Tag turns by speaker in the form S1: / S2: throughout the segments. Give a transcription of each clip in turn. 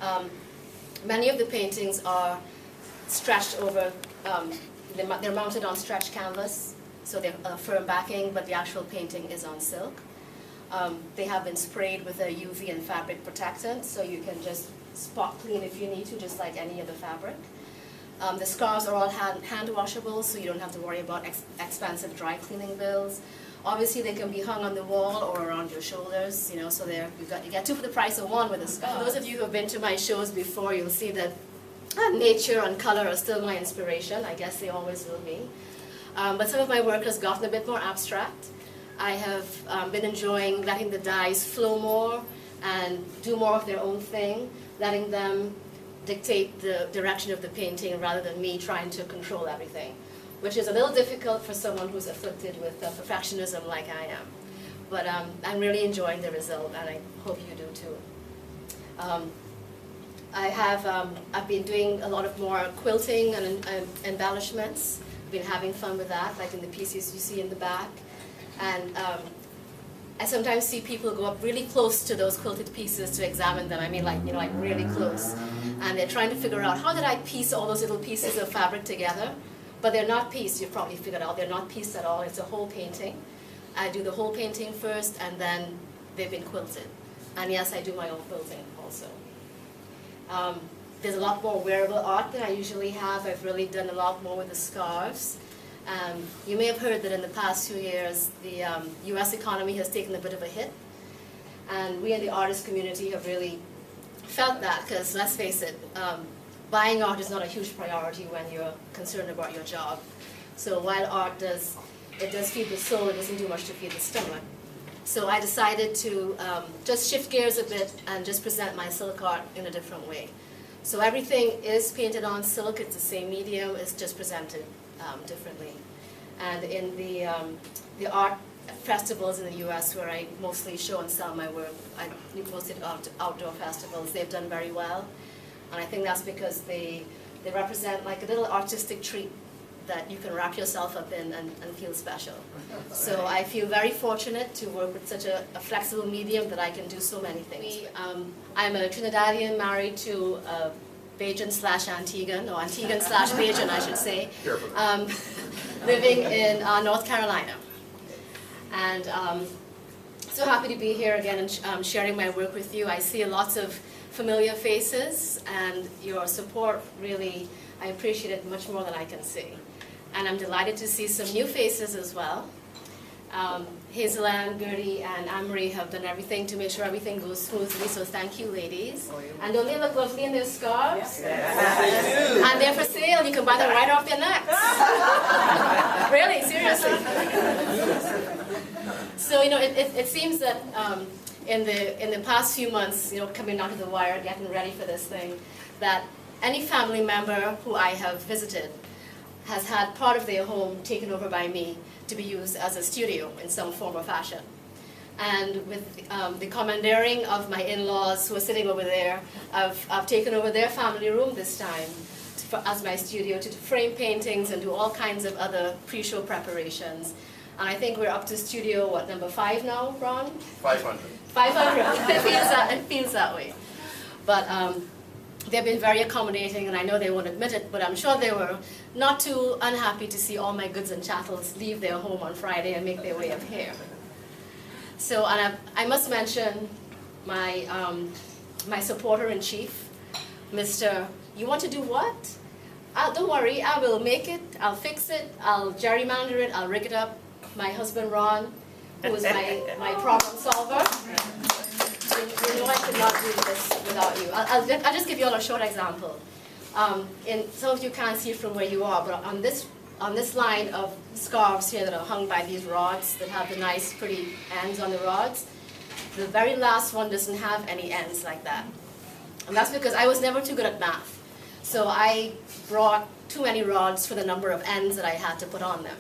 S1: Um, Many of the paintings are stretched over, they're mounted on stretched canvas, so they're firm backing, but the actual painting is on silk. They have been sprayed with a UV and fabric protectant, so you can just spot clean if you need to, just like any other fabric. The scarves are all hand washable, so you don't have to worry about expensive dry cleaning bills. Obviously, they can be hung on the wall or around your shoulders, you know, so you get two for the price of one with a scarf. For those of you who have been to my shows before, you'll see that nature and color are still my inspiration. I guess they always will be. But some of my work has gotten a bit more abstract. I have been enjoying letting the dyes flow more and do more of their own thing, letting them dictate the direction of the painting rather than me trying to control everything, which is a little difficult for someone who's afflicted with perfectionism like I am. But I'm really enjoying the result, and I hope you do too. I've been doing a lot of more quilting and embellishments. I've been having fun with that, like in the pieces you see in the back. And I sometimes see people go up really close to those quilted pieces to examine them. I mean, like, you know, like really close. And they're trying to figure out, how did I piece all those little pieces of fabric together? But they're not pieced, you've probably figured out. They're not pieced at all, it's a whole painting. I do the whole painting first, and then they've been quilted. And yes, I do my own quilting also. There's a lot more wearable art than I usually have. I've really done a lot more with the scarves. You may have heard that in the past few years, the US economy has taken a bit of a hit. And we in the artist community have really felt that, because let's face it, buying art is not a huge priority when you're concerned about your job. So while art does feed the soul, it doesn't do much to feed the stomach. So I decided to just shift gears a bit and just present my silk art in a different way. So everything is painted on silk, it's the same medium, it's just presented differently. And in the art festivals in the US where I mostly show and sell my work, I mostly outdoor festivals, they've done very well. And I think that's because they represent like a little artistic treat that you can wrap yourself up in and feel special. So I feel very fortunate to work with such a flexible medium that I can do so many things. I'm a Trinidadian married to a Bajan/Antiguan, or Antiguan/Bajan I should say, living in North Carolina. And so happy to be here again and sharing my work with you. I see lots of familiar faces, and your support really, I appreciate it much more than I can see. And I'm delighted to see some new faces as well. Hazel Ann, Gertie, and Anne-Marie have done everything to make sure everything goes smoothly, so thank you, ladies. And don't they look lovely in their scarves? Yes. And they're for sale, you can buy them right off their necks. Really, seriously. So, you know, it seems that in the past few months, you know, coming down to the wire, getting ready for this thing, that any family member who I have visited has had part of their home taken over by me to be used as a studio in some form or fashion. And with the commandeering of my in-laws who are sitting over there, I've taken over their family room this time as my studio to frame paintings and do all kinds of other pre-show preparations. And I think we're up to studio, what, number 5 now, Ron?
S2: 500.
S1: 500. It feels that way. But they've been very accommodating, and I know they won't admit it, but I'm sure they were not too unhappy to see all my goods and chattels leave their home on Friday and make their way up here. So, and I must mention my, my supporter-in-chief, Mr. You want to do what? Don't worry, I will make it, I'll fix it, I'll gerrymander it, I'll rig it up. My husband, Ron, who is my problem solver. You know I could not do this without you. I'll just give you all a short example. Some of you can't see it from where you are, but on this line of scarves here that are hung by these rods that have the nice, pretty ends on the rods, the very last one doesn't have any ends like that. And that's because I was never too good at math. So I brought too many rods for the number of ends that I had to put on them.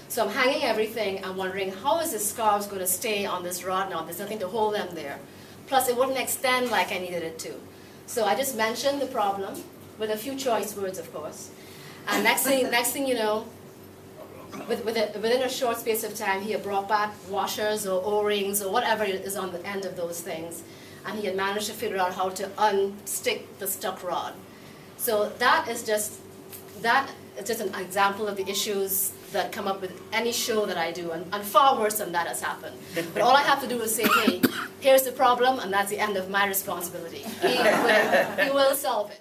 S1: So I'm hanging everything, I'm wondering, how is this scarf going to stay on this rod now? There's nothing to hold them there. Plus, it wouldn't extend like I needed it to. So I just mentioned the problem, with a few choice words, of course. And next thing you know, within a short space of time, he had brought back washers or O-rings or whatever is on the end of those things, and he had managed to figure out how to unstick the stuck rod. So that is just an example of the issues that come up with any show that I do, and far worse than that has happened. But all I have to do is say, hey, here's the problem, and that's the end of my responsibility. He will solve it.